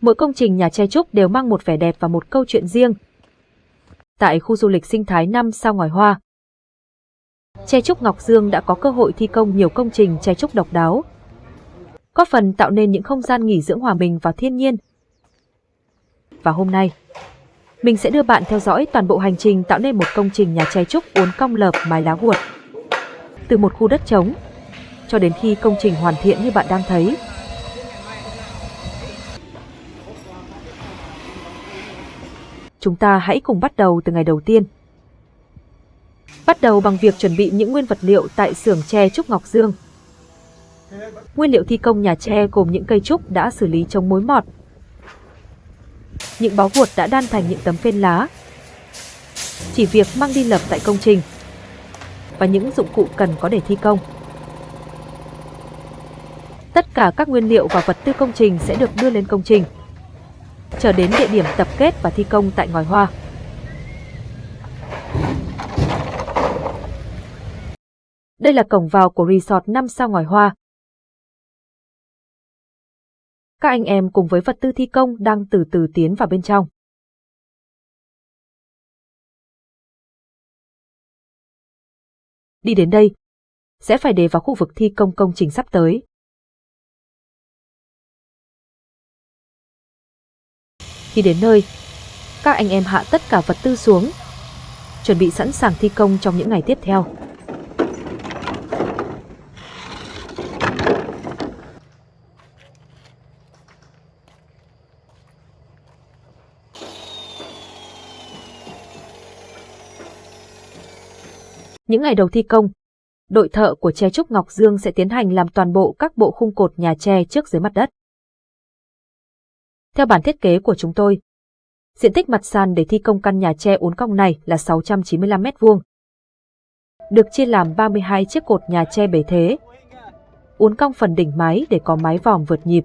Mỗi công trình nhà tre trúc đều mang một vẻ đẹp và một câu chuyện riêng. Tại khu du lịch sinh thái 5 sao Ngòi Hoa, Tre Trúc Ngọc Dương đã có cơ hội thi công nhiều công trình tre trúc độc đáo, góp phần tạo nên những không gian nghỉ dưỡng hòa mình vào thiên nhiên. Và hôm nay, mình sẽ đưa bạn theo dõi toàn bộ hành trình tạo nên một công trình nhà tre trúc uốn cong lợp mái lá guột. Từ một khu đất trống, cho đến khi công trình hoàn thiện như bạn đang thấy. Chúng ta hãy cùng bắt đầu từ ngày đầu tiên. Bắt đầu bằng việc chuẩn bị những nguyên vật liệu tại xưởng tre trúc Ngọc Dương. Nguyên liệu thi công nhà tre gồm những cây trúc đã xử lý chống mối mọt, những bó guột đã đan thành những tấm phên lá, chỉ việc mang đi lợp tại công trình, và những dụng cụ cần có để thi công. Tất cả các nguyên liệu và vật tư công trình sẽ được đưa lên công trình, trở đến địa điểm tập kết và thi công tại Ngòi Hoa. Đây là cổng vào của resort 5 sao Ngòi Hoa. Các anh em cùng với vật tư thi công đang từ từ tiến vào bên trong. Đi đến đây, sẽ phải để vào khu vực thi công công trình sắp tới. Khi đến nơi, các anh em hạ tất cả vật tư xuống, chuẩn bị sẵn sàng thi công trong những ngày tiếp theo. Những ngày đầu thi công, đội thợ của Tre Trúc Ngọc Dương sẽ tiến hành làm toàn bộ các bộ khung cột nhà tre trước dưới mặt đất. Theo bản thiết kế của chúng tôi, diện tích mặt sàn để thi công căn nhà tre uốn cong này là 695 m². Được chia làm 32 chiếc cột nhà tre bề thế, uốn cong phần đỉnh mái để có mái vòm vượt nhịp.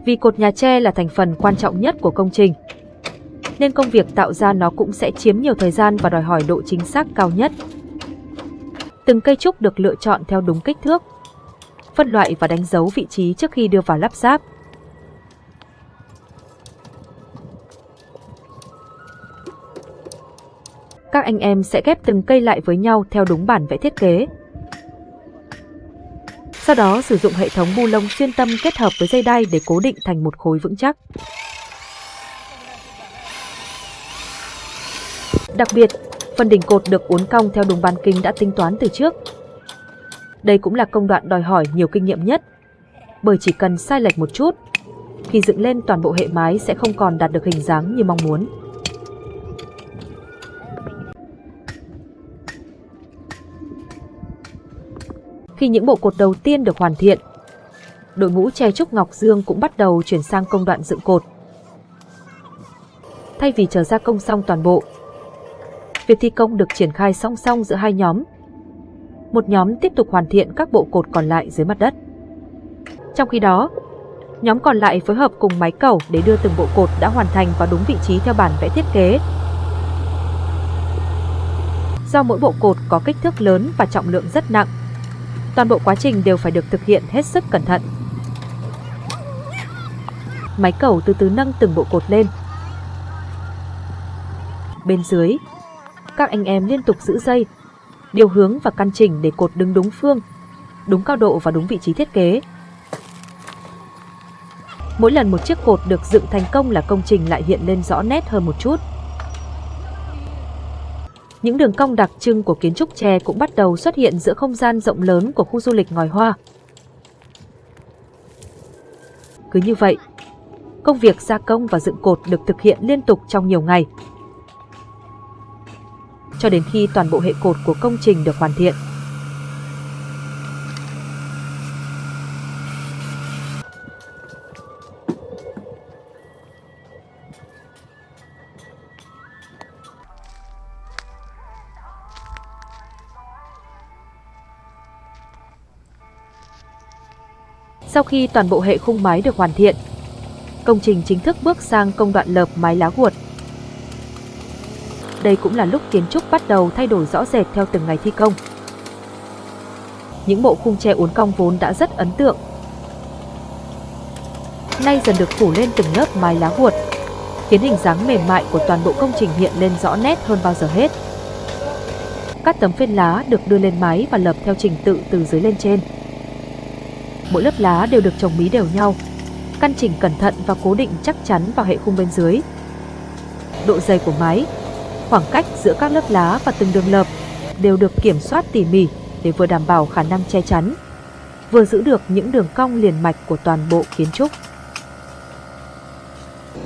Vì cột nhà tre là thành phần quan trọng nhất của công trình, nên công việc tạo ra nó cũng sẽ chiếm nhiều thời gian và đòi hỏi độ chính xác cao nhất. Từng cây trúc được lựa chọn theo đúng kích thước, phân loại và đánh dấu vị trí trước khi đưa vào lắp ráp. Các anh em sẽ ghép từng cây lại với nhau theo đúng bản vẽ thiết kế. Sau đó sử dụng hệ thống bu lông xuyên tâm kết hợp với dây đai để cố định thành một khối vững chắc. Đặc biệt, phần đỉnh cột được uốn cong theo đúng bán kính đã tính toán từ trước. Đây cũng là công đoạn đòi hỏi nhiều kinh nghiệm nhất, bởi chỉ cần sai lệch một chút, khi dựng lên toàn bộ hệ mái sẽ không còn đạt được hình dáng như mong muốn. Khi những bộ cột đầu tiên được hoàn thiện, đội ngũ Tre Trúc Ngọc Dương cũng bắt đầu chuyển sang công đoạn dựng cột. Thay vì chờ gia công xong toàn bộ, việc thi công được triển khai song song giữa hai nhóm. Một nhóm tiếp tục hoàn thiện các bộ cột còn lại dưới mặt đất. Trong khi đó, nhóm còn lại phối hợp cùng máy cẩu để đưa từng bộ cột đã hoàn thành vào đúng vị trí theo bản vẽ thiết kế. Do mỗi bộ cột có kích thước lớn và trọng lượng rất nặng, toàn bộ quá trình đều phải được thực hiện hết sức cẩn thận. Máy cẩu từ từ nâng từng bộ cột lên. Bên dưới, các anh em liên tục giữ dây, điều hướng và căn chỉnh để cột đứng đúng phương, đúng cao độ và đúng vị trí thiết kế. Mỗi lần một chiếc cột được dựng thành công là công trình lại hiện lên rõ nét hơn một chút. Những đường cong đặc trưng của kiến trúc tre cũng bắt đầu xuất hiện giữa không gian rộng lớn của khu du lịch Ngòi Hoa. Cứ như vậy, công việc gia công và dựng cột được thực hiện liên tục trong nhiều ngày, cho đến khi toàn bộ hệ cột của công trình được hoàn thiện. Sau khi toàn bộ hệ khung mái được hoàn thiện, công trình chính thức bước sang công đoạn lợp mái lá guột. Đây cũng là lúc kiến trúc bắt đầu thay đổi rõ rệt theo từng ngày thi công. Những bộ khung tre uốn cong vốn đã rất ấn tượng, nay dần được phủ lên từng lớp mái lá guột, khiến hình dáng mềm mại của toàn bộ công trình hiện lên rõ nét hơn bao giờ hết. Các tấm phên lá được đưa lên mái và lợp theo trình tự từ dưới lên trên. Mỗi lớp lá đều được chồng mí đều nhau, căn chỉnh cẩn thận và cố định chắc chắn vào hệ khung bên dưới. Độ dày của mái, khoảng cách giữa các lớp lá và từng đường lợp đều được kiểm soát tỉ mỉ để vừa đảm bảo khả năng che chắn, vừa giữ được những đường cong liền mạch của toàn bộ kiến trúc.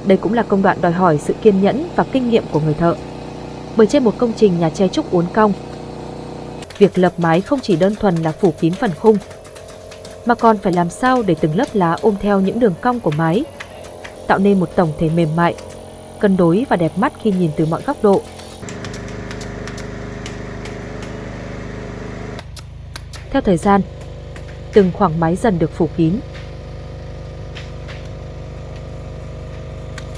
Đây cũng là công đoạn đòi hỏi sự kiên nhẫn và kinh nghiệm của người thợ. Bởi trên một công trình nhà tre trúc uốn cong, việc lợp mái không chỉ đơn thuần là phủ kín phần khung, mà còn phải làm sao để từng lớp lá ôm theo những đường cong của mái, tạo nên một tổng thể mềm mại, cân đối và đẹp mắt khi nhìn từ mọi góc độ. Theo thời gian, từng khoảng mái dần được phủ kín.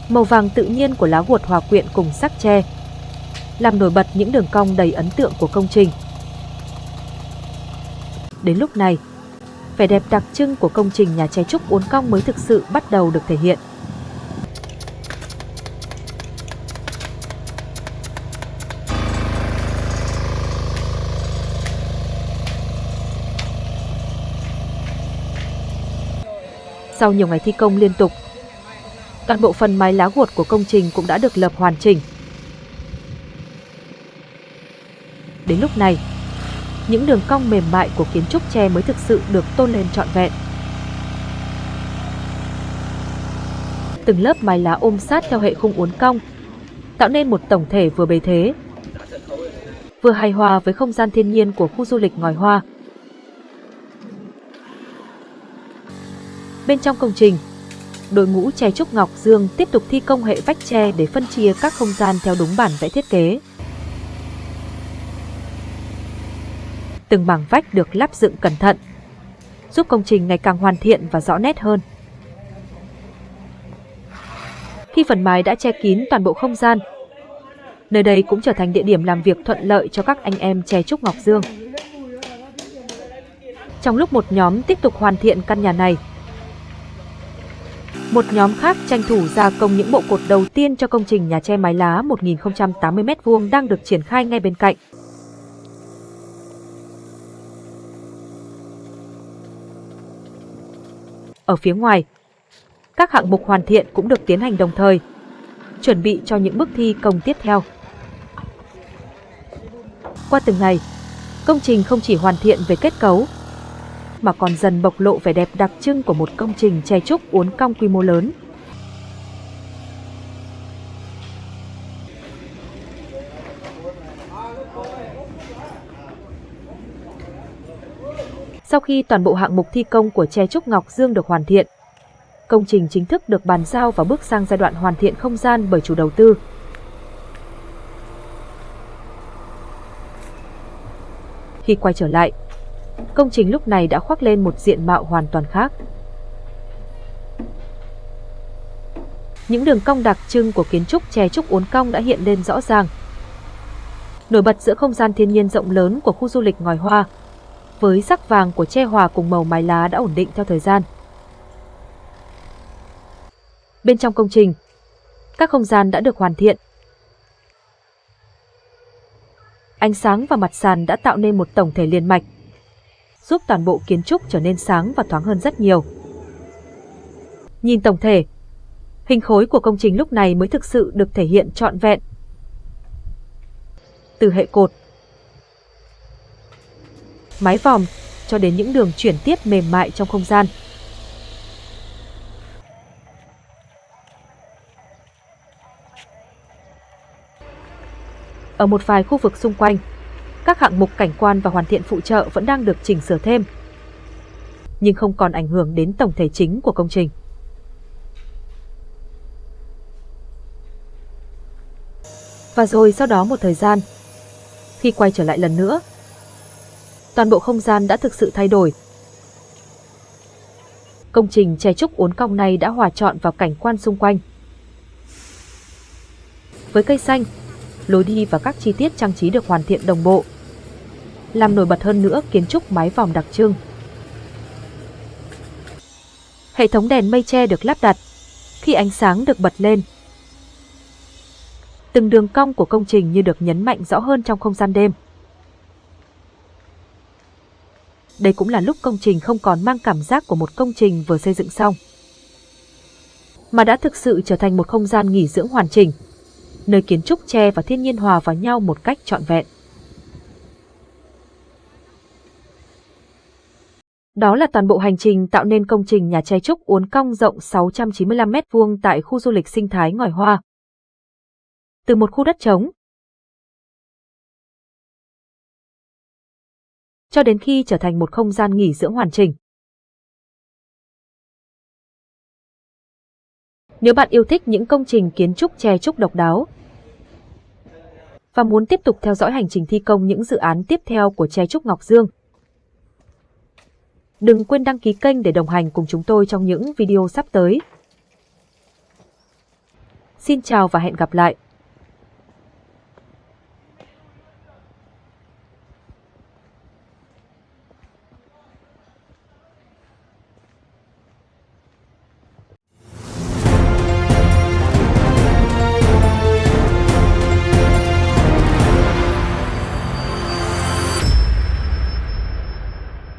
Màu vàng tự nhiên của lá guột hòa quyện cùng sắc tre, làm nổi bật những đường cong đầy ấn tượng của công trình. Đến lúc này, vẻ đẹp đặc trưng của công trình nhà tre trúc uốn cong mới thực sự bắt đầu được thể hiện. Sau nhiều ngày thi công liên tục, toàn bộ phần mái lá guột của công trình cũng đã được lợp hoàn chỉnh. Đến lúc này, những đường cong mềm mại của kiến trúc tre mới thực sự được tôn lên trọn vẹn. Từng lớp mái lá ôm sát theo hệ khung uốn cong, tạo nên một tổng thể vừa bề thế, vừa hài hòa với không gian thiên nhiên của khu du lịch Ngòi Hoa. Bên trong công trình, đội ngũ tre trúc Ngọc Dương tiếp tục thi công hệ vách tre để phân chia các không gian theo đúng bản vẽ thiết kế. Từng mảng vách được lắp dựng cẩn thận, giúp công trình ngày càng hoàn thiện và rõ nét hơn. Khi phần mái đã che kín toàn bộ không gian, nơi đây cũng trở thành địa điểm làm việc thuận lợi cho các anh em tre trúc Ngọc Dương. Trong lúc một nhóm tiếp tục hoàn thiện căn nhà này, một nhóm khác tranh thủ gia công những bộ cột đầu tiên cho công trình nhà tre mái lá 1080 m² đang được triển khai ngay bên cạnh. Ở phía ngoài, các hạng mục hoàn thiện cũng được tiến hành đồng thời, chuẩn bị cho những bước thi công tiếp theo. Qua từng ngày, công trình không chỉ hoàn thiện về kết cấu, mà còn dần bộc lộ vẻ đẹp đặc trưng của một công trình tre trúc uốn cong quy mô lớn. Sau khi toàn bộ hạng mục thi công của tre trúc Ngọc Dương được hoàn thiện, công trình chính thức được bàn giao và bước sang giai đoạn hoàn thiện không gian bởi chủ đầu tư. Khi quay trở lại, công trình lúc này đã khoác lên một diện mạo hoàn toàn khác. Những đường cong đặc trưng của kiến trúc tre trúc uốn cong đã hiện lên rõ ràng, nổi bật giữa không gian thiên nhiên rộng lớn của khu du lịch Ngòi Hoa, với sắc vàng của tre hòa cùng màu mái lá đã ổn định theo thời gian. Bên trong công trình, các không gian đã được hoàn thiện. Ánh sáng và mặt sàn đã tạo nên một tổng thể liền mạch, giúp toàn bộ kiến trúc trở nên sáng và thoáng hơn rất nhiều. Nhìn tổng thể, hình khối của công trình lúc này mới thực sự được thể hiện trọn vẹn. Từ hệ cột, mái vòm cho đến những đường chuyển tiếp mềm mại trong không gian. Ở một vài khu vực xung quanh, các hạng mục cảnh quan và hoàn thiện phụ trợ vẫn đang được chỉnh sửa thêm, nhưng không còn ảnh hưởng đến tổng thể chính của công trình. Và rồi sau đó một thời gian, khi quay trở lại lần nữa, toàn bộ không gian đã thực sự thay đổi. Công trình tre trúc uốn cong này đã hòa trọn vào cảnh quan xung quanh. Với cây xanh, lối đi và các chi tiết trang trí được hoàn thiện đồng bộ, làm nổi bật hơn nữa kiến trúc mái vòm đặc trưng. Hệ thống đèn mây tre được lắp đặt. Khi ánh sáng được bật lên, từng đường cong của công trình như được nhấn mạnh rõ hơn trong không gian đêm. Đây cũng là lúc công trình không còn mang cảm giác của một công trình vừa xây dựng xong, mà đã thực sự trở thành một không gian nghỉ dưỡng hoàn chỉnh, nơi kiến trúc tre và thiên nhiên hòa vào nhau một cách trọn vẹn. Đó là toàn bộ hành trình tạo nên công trình nhà tre trúc uốn cong rộng 695 m² tại khu du lịch sinh thái Ngòi Hoa. Từ một khu đất trống, cho đến khi trở thành một không gian nghỉ dưỡng hoàn chỉnh. Nếu bạn yêu thích những công trình kiến trúc tre trúc độc đáo và muốn tiếp tục theo dõi hành trình thi công những dự án tiếp theo của Tre Trúc Ngọc Dương, đừng quên đăng ký kênh để đồng hành cùng chúng tôi trong những video sắp tới. Xin chào và hẹn gặp lại!